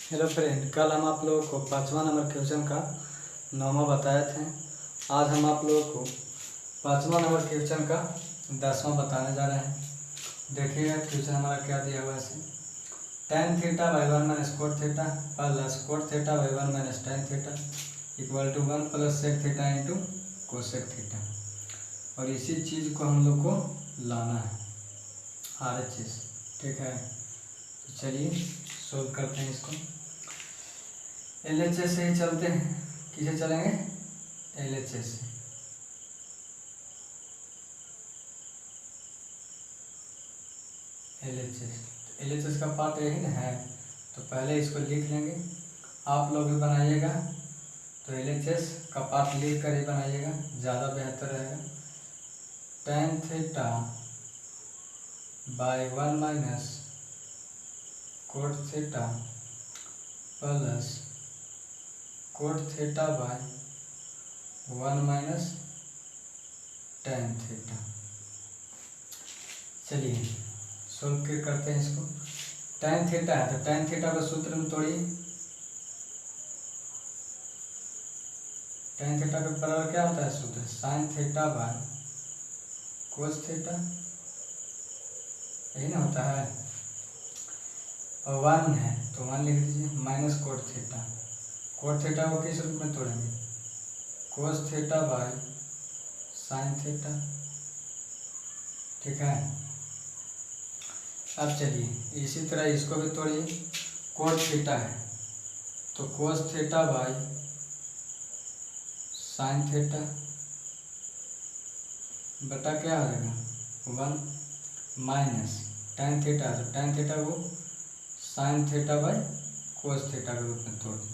Hello friend, कल हम आप लोगों को 5वां नंबर क्वेश्चन का 9वां बताए थे। आज हम आप लोगों को 5वां नंबर क्वेश्चन का 10वां बताने जा रहे हैं। देखिएगा क्वेश्चन हमारा क्या दिया हुआ है इसे। tan theta by 1 minus cot theta plus cot theta by 1 minus tan theta equal to 1 plus sec theta into cosec theta. और इसी चीज़ को हम लोग को लाना है RHS। ठीक है, तो चलिए सोल्व करते हैं इसको। LHS से ही चलते हैं। किसे चलेंगे? LHS से। LHS का पार्ट यही ना है, तो पहले इसको लिख लेंगे। आप लोग भी बनाइएगा तो LHS का पार्ट लिख कर ही बनाइएगा, ज़्यादा बेहतर रहेगा। tan theta by 1 minus cot theta plus cot theta by 1 minus tan theta. चलिए सोल्व करते हैं इसको। tan थीटा है तो tan थीटा को सूत्र में तोड़िए। tan थीटा के बराबर क्या होता है सूत्र? sin theta by cos theta, यही ना होता है। और 1 है तो 1 लिख दीजिए, minus cot theta. Cot theta को किस रूप में तोड़ेंगे? Cos theta by sine theta. ठीक है, अब चलिए इसी तरह इसको भी तोड़िए। कोट थीटा है तो कोस थीटा बाई साइन थीटा बटा क्या हो जाएगा 1 माइनस tan थीटा, तो tan थीटा को sign theta by cos theta के रूप में तोड़ दिए।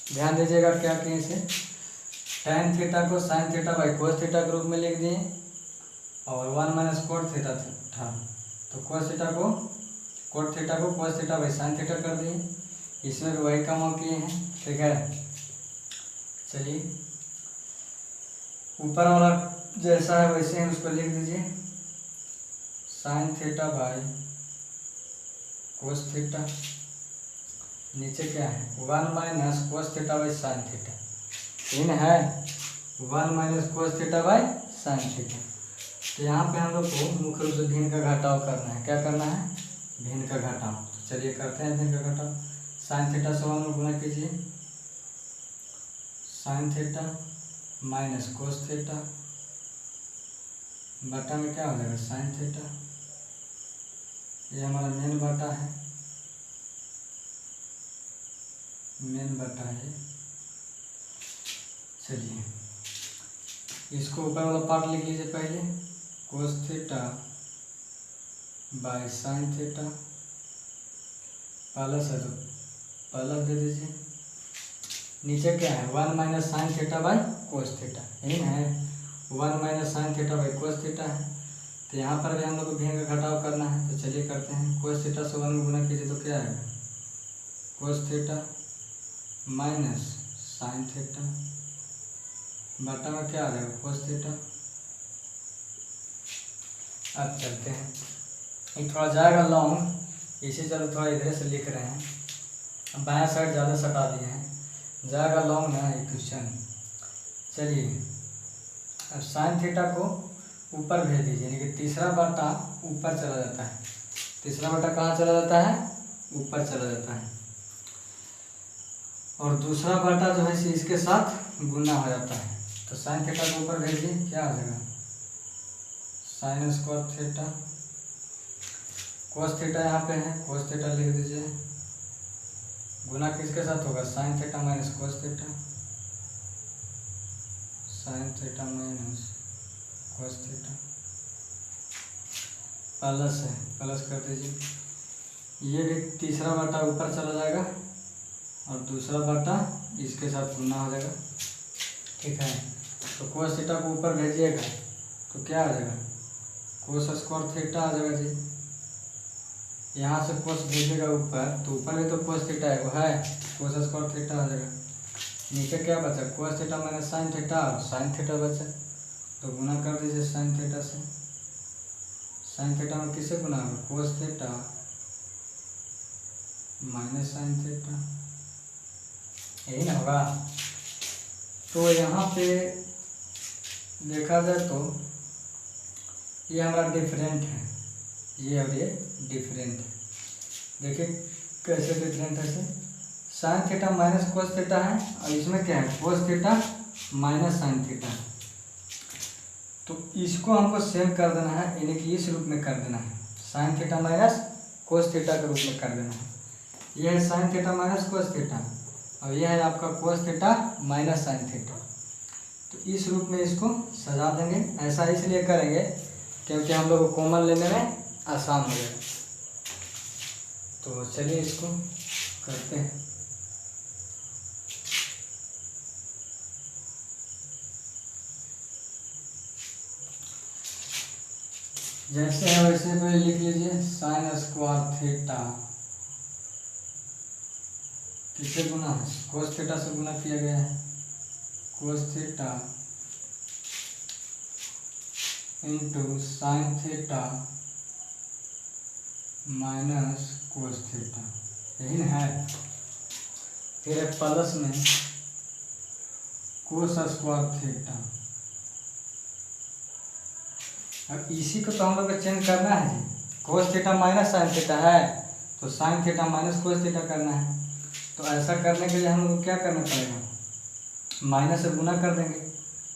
ध्यान दीजिएगा क्या किए इसे, tan थीटा को sign theta by cos theta के रूप में लिख दिए और 1 माइनस कोट थीटा था तो कोस थीटा को कोट थीटा को कोस थीटा बाई साइन थीटा कर दिए। इसमें भी वही काम किए हैं। ठीक है, चलिए ऊपर वाला जैसा है वैसे ही उसको लिख दीजिए। Sine theta by cos theta, नीचे क्या है 1 minus cos theta by sine theta, इन है 1 minus cos theta by sine theta. तो यहाँ पे हम लोग को मुख्य रूप से भिन्न का घटाव करना है। क्या करना है? भिन्न का घटाव। तो चलिए करते हैं भिन्न का घटाव। साइन थीटा से 1 में गुणा कीजिए, sign theta minus cos theta बटा में क्या हो जाएगा साइन थीटा। ये हमारा मेन बटा है, मेन बटा है। चलिए इसको ऊपर वाला पार्ट लिख लीजिए पहले, कोस theta by sine theta plus है तो प्लस दे दीजिए। नीचे क्या है 1 minus sine theta by cos theta, यही है 1 minus sine theta by cos theta है। तो यहाँ पर भी हम लोग को भिन्न का घटाव करना है, तो चलिए करते हैं। कोस थीटा से 1 में गुणा कीजिए तो क्या आएगा कोस थीटा माइनस साइन थीटा बटा में क्या आ जाएगा कोस थीटा। अब चलते हैं, ये थोड़ा जाएगा लॉन्ग, इसी चलो थोड़ा इधर से लिख रहे हैं। बायां साइड ज़्यादा सटा दिए हैं, जाएगा लॉन्ग ना ये क्वेश्चन। चलिए अब साइन थीटा को ऊपर भेज दीजिए, यानी कि तीसरा बटा ऊपर चला जाता है। तीसरा बटा कहाँ चला जाता है? ऊपर चला जाता है। और दूसरा बटा जो है इसके साथ गुना हो जाता है। तो साइन थीटा को ऊपर भेजिए, क्या आ जाएगा sign square theta. Cos theta यहाँ पे है, कोस थीटा लिख दीजिए। गुना किसके साथ होगा sign theta minus cos theta, sign theta minus cos theta plus है, प्लस कर दीजिए। ये भी तीसरा बटा ऊपर चला जाएगा और दूसरा बटा इसके साथ गुना हो जाएगा। ठीक है, तो कोस थीटा को ऊपर भेजिएगा तो क्या आ जाएगा कोस स्क्वायर थीटा आ जाएगा जी। यहाँ से कोस भेजिएगा ऊपर तो ऊपर भी तो कोस थीटा है, वो है कोस स्क्वायर थीटा आ जाएगा। नीचे क्या बचा कोस थीटा माइनस साइन थीटा और साइन थीटा बचा, तो गुना कर दीजिए साइन थीटा से। साइन थीटा में किससे गुना होगा कोस थीटा माइनस साइन थीटा, यही ना होगा। तो यहाँ पे देखा जाए तो ये हमारा डिफरेंट है, ये और ये डिफरेंट है। देखिए कैसे डिफरेंट है, sine theta minus cos theta है और इसमें क्या है cos theta minus sine theta है। तो इसको हमको सेम कर देना है, यानी कि इस रूप में कर देना है, sine theta minus cos theta के रूप में कर देना है। यह है sine theta minus cos theta और यह है आपका कोस थीटा माइनस साइन थीटा। तो इस रूप में इसको सजा देंगे। ऐसा इसलिए करेंगे क्योंकि हम लोग को कॉमन लेने में आसान हो जाएगा। तो चलिए इसको करते हैं। जैसे है वैसे पहले लिख लीजिए, साइन स्क्वायर थीटा किससे गुना है, कोस थीटा से गुना किया गया है, cos theta into sine theta minus cos theta, यही ना है। फिर प्लस में कोस स्क्वायर थीटा। अब इसी को तो हम लोग को चेंज करना है जी, cos theta minus sine theta है तो sine theta minus cos theta करना है। तो ऐसा करने के लिए हम लोग क्या करना पड़ेगा, माइनस से गुना कर देंगे।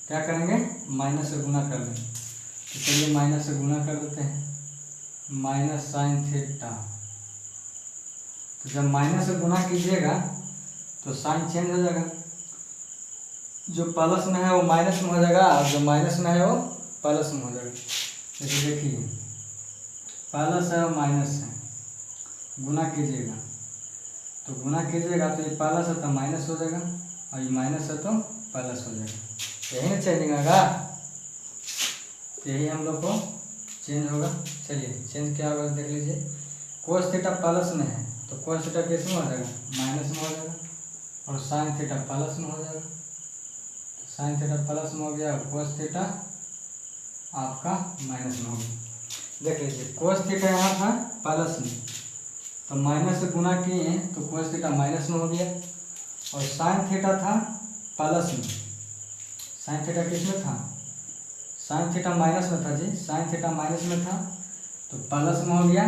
क्या करेंगे, माइनस से गुना कर देंगे। तो चलिए माइनस से गुना कर देते हैं, माइनस साइन थीटा। तो जब माइनस से गुना कीजिएगा तो साइन चेंज हो जाएगा, जो प्लस में है वो माइनस में हो जाएगा और जो माइनस में है वो प्लस में हो जाएगा। जैसे देखिए प्लस है और माइनस है, गुना कीजिएगा तो गुना कीजिएगा तो ये प्लस है तो माइनस हो जाएगा और ये माइनस है तो प्लस हो जाएगा। यही ना चेंजिंग होगा, यही हम लोग को चेंज होगा। चलिए चेंज क्या होगा देख लीजिए, कोस थीटा प्लस में है तो कोस थीटा किस में हो जाएगा, माइनस में हो जाएगा और साइन थीटा प्लस में हो जाएगा। साइन थीटा प्लस में हो गया और कोस थीटा आपका माइनस में हो गया। देख लीजिए कोस थीटा यहाँ था प्लस में तो माइनस से गुना किए तो कोस थीटा माइनस में हो गया और साइन थीटा था प्लस में, साइन थीटा किस में था, साइन थीटा माइनस में था जी, साइन थीटा माइनस में था तो प्लस में हो गया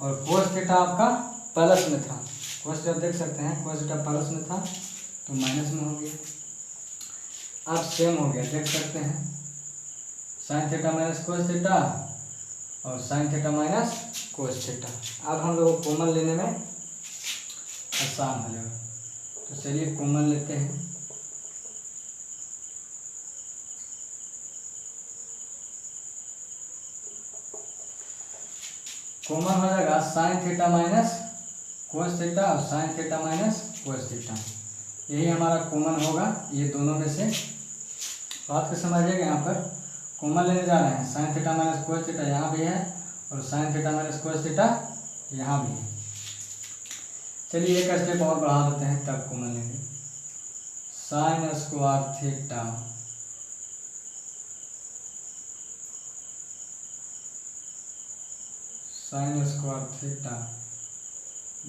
और कोस थीटा आपका प्लस में था, कोस थीटा देख सकते हैं कोस थीटा प्लस में था तो माइनस में हो गया। अब सेम हो गया देख सकते हैं, sine theta minus cos theta और sine theta minus cos theta. अब हम लोग को कॉमन लेने में आसान हो जाएगा। तो चलिए कॉमन लेते हैं, कॉमन हो जाएगा sine theta minus cos theta और sine theta minus cos theta, यही हमारा कॉमन होगा। ये दोनों में से बात को समझिएगा, यहाँ पर कॉमन लेने जा रहे हैं, sine theta minus cos theta यहाँ भी है और sine theta minus cos theta यहाँ भी है। चलिए एक स्टेप और बढ़ा देते हैं तब कॉमन लेंगे, sign square theta sine square theta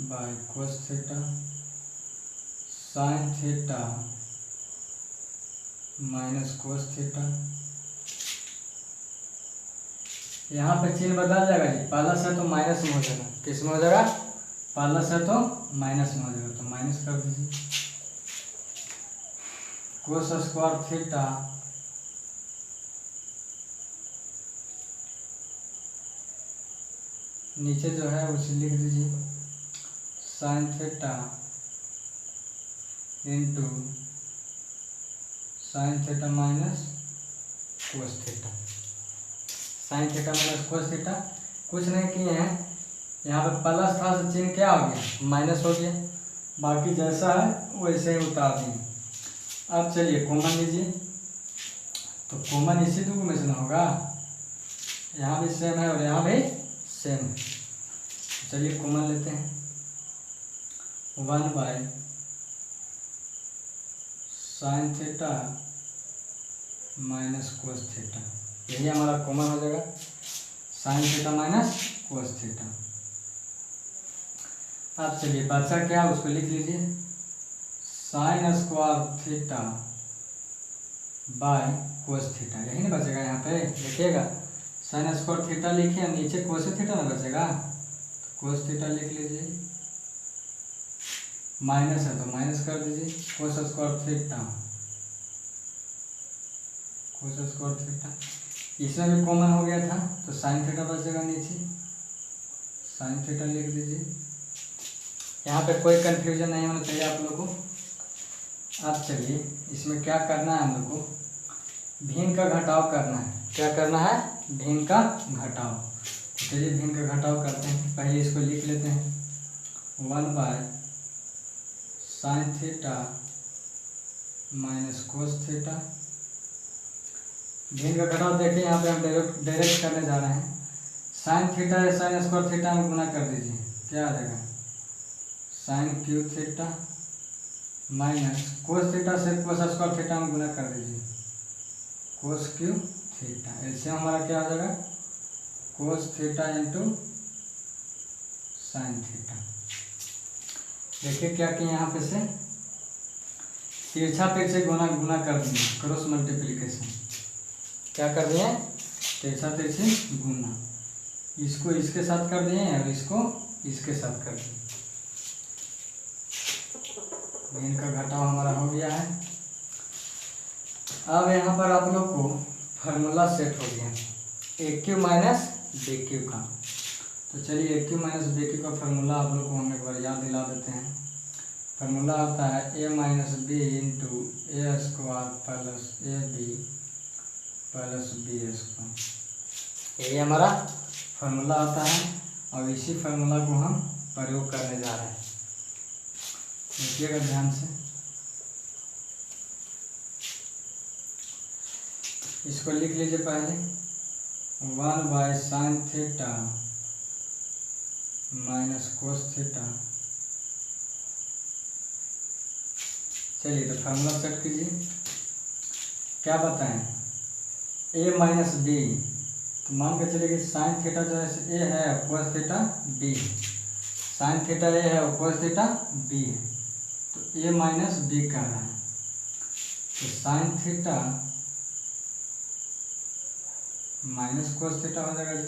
by cos theta sine theta minus cos theta. यहाँ पे चिन्ह बदल जाएगा जी, प्लस है तो माइनस में हो जाएगा, किस में हो जाएगा, प्लस है तो माइनस में हो जाएगा तो माइनस कर दीजिए। कोस स्क्वायर थीटा नीचे जो है उसे लिख दीजिए, sine theta into sine theta minus cos theta. Sign theta minus cos theta कुछ नहीं किए हैं, यहाँ पे प्लस था तो चिन्ह क्या हो गया, माइनस हो गया, बाकी जैसा है वैसे ही उतार दिए। अब चलिए कॉमन लीजिए, तो कॉमन इसी दो में से ना होगा, यहाँ भी सेम है और यहाँ भी सेम है। चलिए कॉमन लेते हैं, 1 sign theta minus cos theta, यही हमारा कॉमन हो जाएगा, sine theta minus cos theta. अब चलिए बचा क्या, उसको लिख लीजिए, sign square theta by cos theta, यही ना बचेगा। यहाँ पे देखिएगा साइन स्क्वायर थीटा लिखिए, नीचे कोस थीटा ना बचेगा, तो कोस थीटा लिख लीजिए, माइनस है तो माइनस कर दीजिए, cos square theta, cos square theta, इसमें भी कॉमन हो गया था तो साइन थीटा बचेगा नीचे, साइन थीटा लिख दीजिए। यहाँ पे कोई कंफ्यूजन नहीं होना चाहिए आप लोगों को। अब चलिए इसमें क्या करना है, हम लोग को भिन्न का घटाव करना है। क्या करना है, भिन्न का घटाव। चलिए भिन्न का घटाव करते हैं, पहले इसको लिख लेते हैं, 1 sign theta minus cos theta. भिन्न का घटाव देखिए यहाँ पे हम डायरेक्ट करने जा रहे हैं, साइन थीटा या साइन स्क्वायर थीटा में गुना कर दीजिए, क्या आ जाएगा, sine cube theta minus cos theta से कोस स्क्वायर थीटा में गुना कर दीजिए, कोस क्यू थीटा। ऐसे हमारा क्या हो जाएगा, कोस थीटा इंटू साइन थीटा। देखिए क्या किए यहाँ पे से तिरछा तिरछे गुना गुना कर दिए, क्रॉस मल्टीप्लिकेशन। क्या कर दिए, तिरछा तिरछे गुना, इसको इसके साथ कर दिए और इसको इसके साथ कर दिए। इनका घटाव हमारा हो गया है। अब यहाँ पर आप लोग को फार्मूला सेट हो गया ए क्यू माइनस बी क्यू का। तो चलिए ए क्यू माइनस बी क्यू का फार्मूला आप लोग को हम एक बार याद दिला देते हैं। फार्मूला आता है A minus B into A square plus A B plus B square, ये हमारा फार्मूला आता है और इसी फार्मूला को हम प्रयोग करने जा रहे हैं। देखिएगा ध्यान से, इसको लिख लीजिए पहले, 1 sign theta minus cos theta. चलिए तो फार्मूला सेट कीजिए, क्या बताएं, ए माइनस बी, तो मान के चलिए कि साइन थीटा जो है ए है, cos theta B, sine theta A है और कोस थीटा बी है, तो ए माइनस बी कर रहा है, तो sine theta minus cos theta हो जाएगा जी,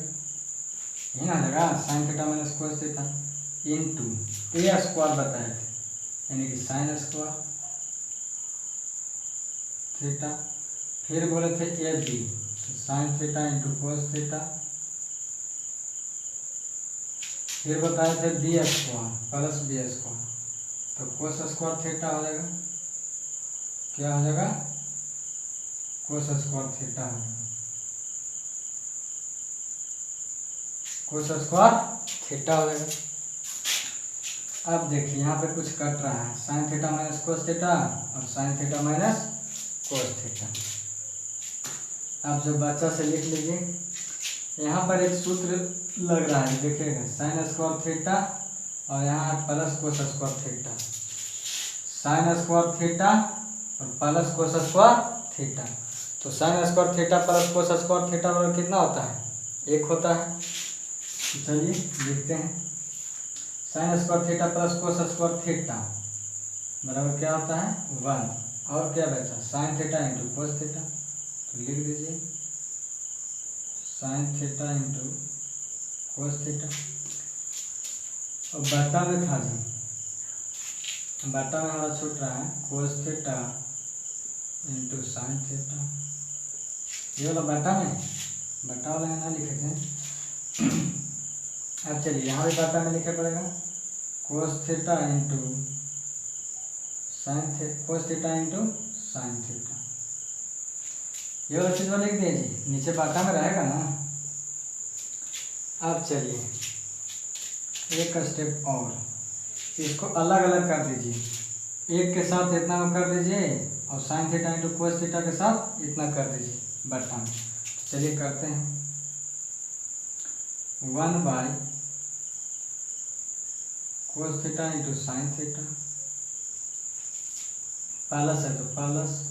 यही ना हो जाएगा, sine theta minus cos theta into A square बताए थे, यानी कि साइन स्क्वायर थीटा, फिर बोले थे ए बी, तो sine theta into cos theta, फिर बताए थे B square plus B square, तो कोस स्क्वायर थीटा हो जाएगा, क्या हो जाएगा, कोस स्क्वायर थीटा हो जाएगा, कोस स्क्वायर थीटा हो जाएगा। अब देखिए यहाँ पे कुछ कट रहा है, sine theta minus cos theta और sine theta minus cos theta. अब जो बच्चा से लिख लीजिए, यहाँ पर एक सूत्र लग रहा है, देखिएगा साइन स्क्वायर थीटा और यहाँ plus cos square theta, sign square theta और प्लस कोस स्क्वायर थीटा, तो sign square theta plus cos square theta बराबर कितना होता है, 1 होता है। तो चलिए लिखते हैं, sign square theta plus cos square theta बराबर क्या होता है, 1, और क्या बचा, sign theta into cos theta, तो लिख दीजिए sine theta into cos theta. और बटा में था जी, बटा में हमारा छूट रहा है cos theta into sine theta, ये वाला बटा में, बटा वाला ना लिखे थे। अब चलिए यहाँ भी बटा में लिखे पड़ेगा, कोस थीटा इंटू साइन थे, कोस थीटा इंटू साइन थीटा, ये वाला चीज़ लिख दीजिए, नीचे बटा में रहेगा ना। अब चलिए एक स्टेप और, इसको अलग अलग कर दीजिए, एक के साथ इतना कर दीजिए और sine theta into cos theta के साथ इतना कर दीजिए बटा में। चलिए करते हैं, 1 कोस theta into sine theta, plus है तो plus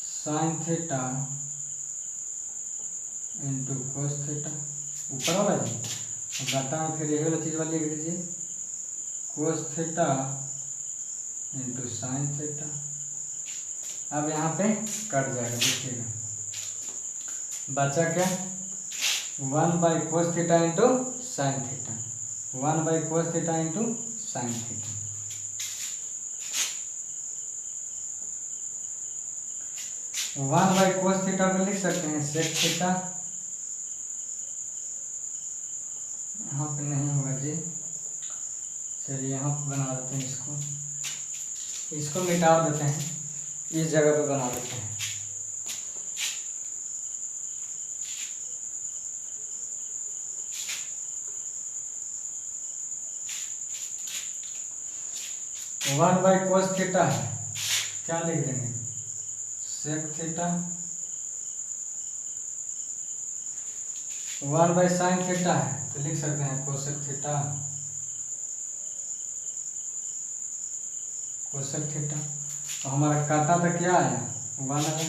sign theta into cos theta, ऊपर वाला जी, बटा में फिर यही वाला चीज़ वाली लिख दीजिए कोस थीटा इंटू साइन थीटा। अब यहाँ पे कट जाएगा, देखिएगा बचा क्या, 1/cos theta into sine theta, 1/cos theta into sine theta. One by cos theta को लिख सकते हैं सेक थीटा, यहाँ पे नहीं होगा जी, चलिए यहाँ पे बना देते हैं, इसको मिटा देते हैं, इस जगह पे बना देते हैं। वन बाई कोस थीटा है, क्या लिख देंगे, सेक थीटा। 1/sin थीटा है तो लिख सकते हैं कोसेक थीटा, कोसेक थीटा। तो हमारा काटा तो क्या आया, 1 है,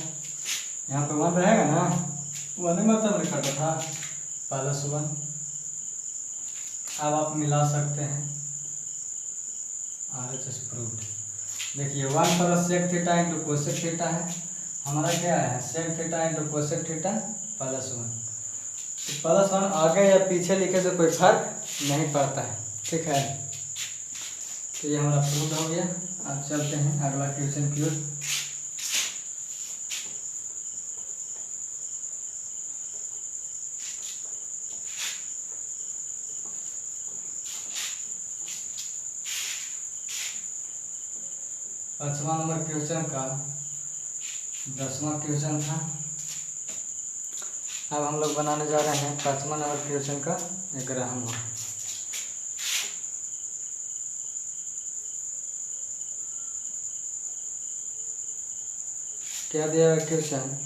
यहाँ पे 1 रहेगा ना, 1 मतलब हमने काटा था +1। अब आप मिला सकते हैं, RHS प्रूव्ड। देखिए 1 + sec theta into cosec theta है, हमारा क्या है sec theta into cosec theta +1। तो +1 आगे या पीछे लिखे से कोई फर्क नहीं पड़ता है, ठीक है। तो ये हमारा प्रूव हो गया। अब चलते हैं अगला क्वेश्चन की ओर। पाँचवा नंबर क्वेश्चन का 10वां क्वेश्चन था। अब हम लोग बनाने जा रहे हैं 5वां नंबर क्वेश्चन का 11वां। क्या दिया है question,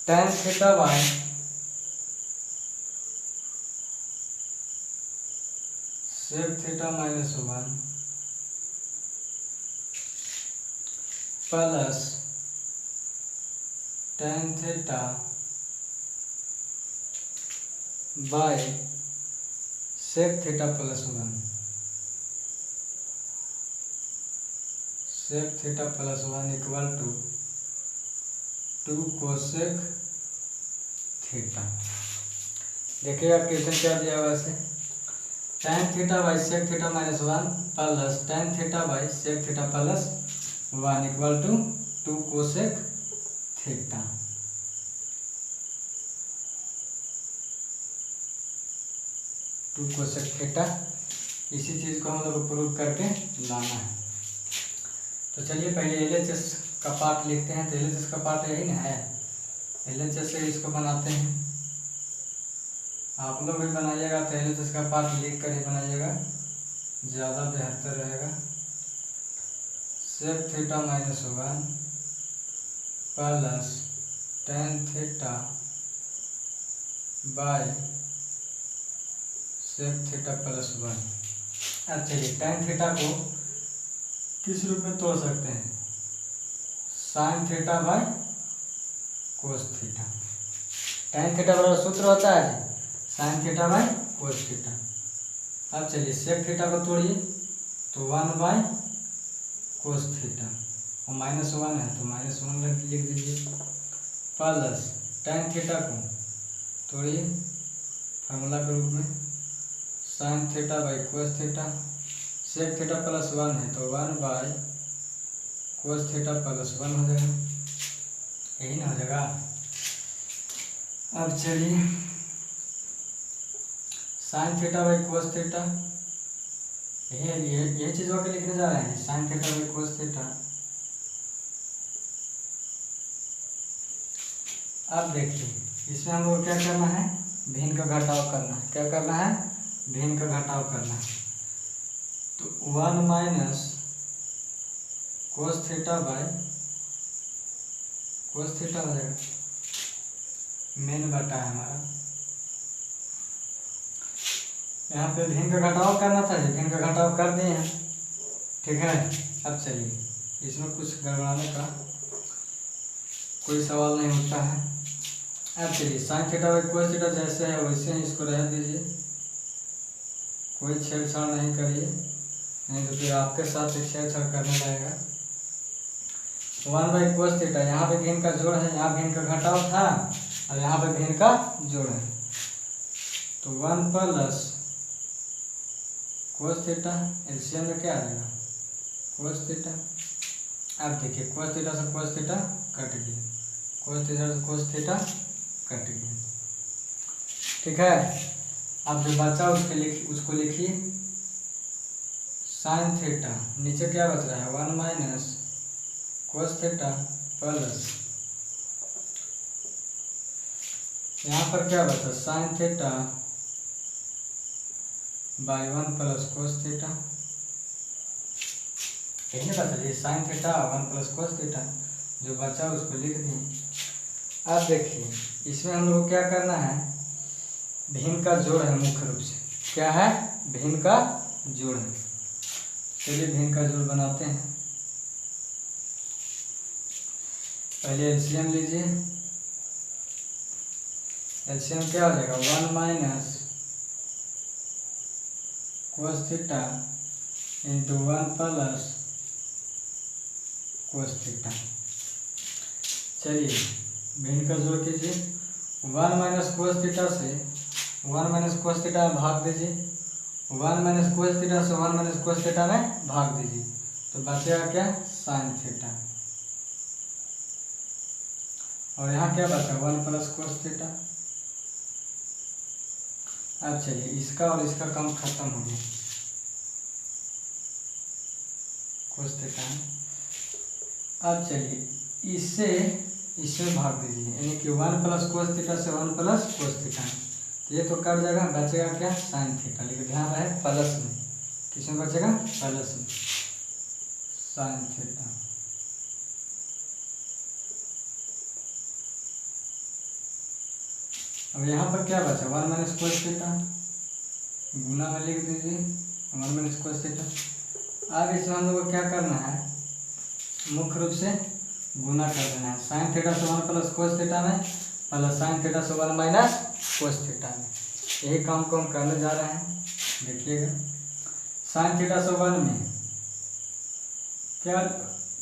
tan theta by sec theta -1 plus tan theta by sec theta +1, sec theta +1 = 2 cosec theta. देखिएगा क्वेश्चन क्या दिया हुआ है, tan theta by sec theta -1 plus tan theta by sec theta +1 = 2 cosec theta. Cosec theta, इसी चीज़ को हम लोग को प्रूव करके लाना है। तो चलिए पहले LHS का पार्ट लिखते हैं। तो LHS का पार्ट यही ना है, LHS से इसको बनाते हैं। आप लोग भी बनाइएगा तो LHS का पार्ट लिख कर ही बनाइएगा, ज़्यादा बेहतर रहेगा। Sec theta -1 plus tan theta by sec theta +1। अब चलिए tan थीटा को किस रूप में तोड़ सकते हैं, sine theta by cos theta. tan theta बराबर सूत्र होता है sine theta by cos theta. अब चलिए सेक थीटा को तोड़िए तो 1/कोस थीटा, और -1 है तो -1 लिख दीजिए, प्लस tan थीटा को तोड़िए फार्मूला के रूप में sine theta by cos theta, sec theta +1 है तो 1/कोस थीटा +1 हो जाएगा, यही ना हो जाएगा। अब चलिए sign theta by cos theta, ये चीज़ होकर लिखने जा रहे हैं, sine theta by cos theta. अब देखिए इसमें हम लोग क्या करना है, भिन्न का घटाव करना है। क्या करना है, भिन्न का घटाव करना है। तो 1 - cos theta by cos theta हो जाएगा, मेन बटा है हमारा। यहाँ पे भिन्न का घटाव करना था, भिन्न का घटाव कर दिए हैं, ठीक है। अब चलिए इसमें कुछ गड़बड़ाने का कोई सवाल नहीं उठता है। अब चलिए sign theta by cos theta जैसे है वैसे ही इसको रह दीजिए, कोई छेड़छाड़ नहीं करिए, नहीं तो फिर आपके साथ ही छेड़छाड़ करने लगेगा। 1/cos थीटा, यहाँ पे भिन्न का जोड़ है, यहाँ भिन्न का घटाव था और यहाँ पे भिन्न का जोड़ है, तो 1 प्लस cos थीटा, एलसीएम में क्या आ जाएगा cos थीटा। अब देखिए cos थीटा से cos थीटा कट गया, cos थीटा से cos थीटा कट गया, ठीक है। अब जो बचा उसको लिखिए साइन थीटा, नीचे क्या बच रहा है 1 माइनस cos थीटा प्लस यहाँ पर क्या बचा sign theta by 1 plus cos theta, यही बचा ये sine theta 1 plus cos theta, जो बचा उसको लिख दिए। अब देखिए इसमें हम लोग को क्या करना है, भिन्न का जोड़ है मुख्य रूप से, क्या है भिन्न का जोड़ है। चलिए भिन्न का जोड़ बनाते हैं। पहले एलसीएम लीजिए, एलसीएम क्या हो जाएगा 1 minus cos theta into 1 plus cos theta. चलिए भिन्न का जोड़ कीजिए, 1 माइनस cos थीटा से 1 माइनस cos थीटा में भाग दीजिए, 1 माइनस cos थीटा से 1 माइनस cos थीटा में भाग दीजिए, तो बचेगा क्या साइन थीटा, और यहाँ क्या बचा 1 प्लस cos थीटा। अब चलिए इसका और इसका काम खत्म हो गया, cos थीटा है। अब चलिए इससे भाग दीजिए, यानी कि 1 प्लस cos थीटा से 1 प्लस cos थीटा, तो ये तो कट जाएगा, बचेगा क्या साइन थीटा, लेकिन ध्यान रहे प्लस में, किसमें बचेगा प्लस में साइन थीटा। अब यहाँ पर क्या बचा 1 माइनस cos थीटा, गुना में लिख दीजिए 1 माइनस cos थीटा। अब इसमें हम लोग को क्या करना है, मुख्य रूप से गुना कर देना है, साइन थीटा से 1 प्लस cos थीटा में प्लस साइन थीटा से 1 माइनस cos थीटा में, यही काम को हम करने जा रहे हैं। देखिएगा साइन थीटा से 1 में क्या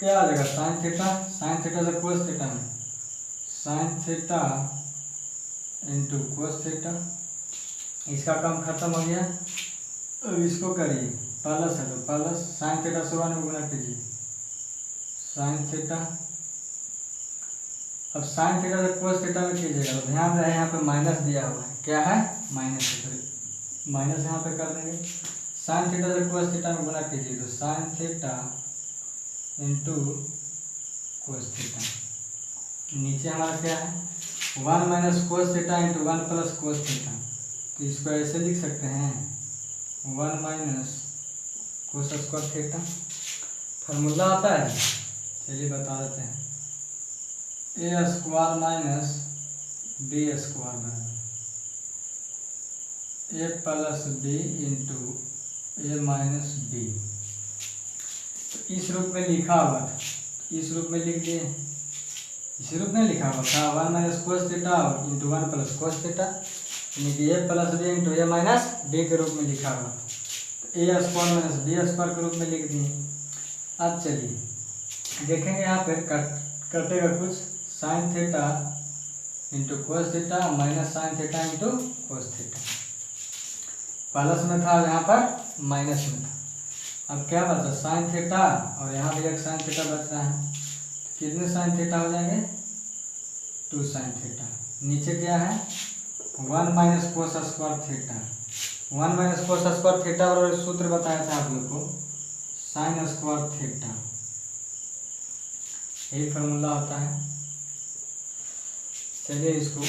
क्या आ जाएगा साइन थीटा से cos थीटा में sine theta into cos theta, इसका काम खत्म हो गया। अब इसको करिए प्लस है तो प्लस साइन थीटा से 1 में गुना कीजिए साइन थीटा, अब साइन थीटा से cos थीटा में कीजिएगा तो ध्यान रहे यहाँ पे माइनस दिया हुआ है, क्या है माइनस, माइनस यहाँ पे कर देंगे। साइन थीटा से cos थीटा में गुना कीजिए तो sine theta into cos theta, नीचे हमारा क्या है 1 minus cos theta into 1 plus cos theta, तो इसको ऐसे लिख सकते हैं 1 minus cos square theta. Formula आता है, चलिए बता देते हैं, ए स्क्वायर माइनस बी स्क्वायर बराबर ए प्लस बी इंटू ए माइनस बी। तो इस रूप में लिखा हुआ था, इस रूप में लिख दिए, इस रूप में लिखा हुआ था 1 minus cos theta into 1 plus cos theta, यानी कि ए प्लस बी इंटू ए माइनस बी के रूप में लिखा हुआ, तो ए स्क्वायर माइनस बी स्क्वायर के रूप में लिख दिए। अब चलिए देखेंगे यहाँ पे कटेगा कुछ, sign theta into cos theta minus sine theta into cos theta, plus में था यहाँ पर माइनस में था। अब क्या बचा साइन थीटा और यहाँ भी एक साइन थीटा बच रहा है, तो कितने साइन थीटा हो जाएंगे 2 साइन थीटा। नीचे क्या है 1 minus cos square theta, 1 minus cos square theta और सूत्र बताया था आप लोग को साइन स्क्वायर थीटा, यही फार्मूला होता है। चलिए इसको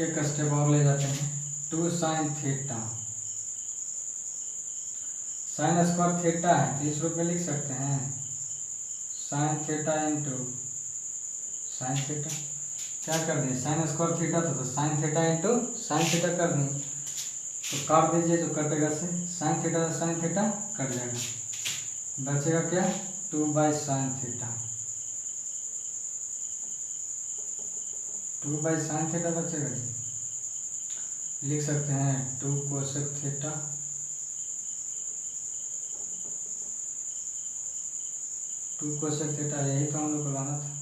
एक स्टेप और ले जाते हैं, 2 sine theta, sign square theta है तो इस रूप में लिख सकते हैं sine theta into sine theta, क्या कर दें साइन स्क्वायर थीटा तो sine theta into sine theta कर दें, तो काट दीजिए जो कटेगा से साइन थीटा से साइन थीटा कट जाएगा, बचेगा क्या 2 by sine theta, 2 by sine theta बचेगा जी, लिख सकते हैं 2 कोसेक थीटा 2 कोसेक थीटा, यही तो हम लोग को लाना था।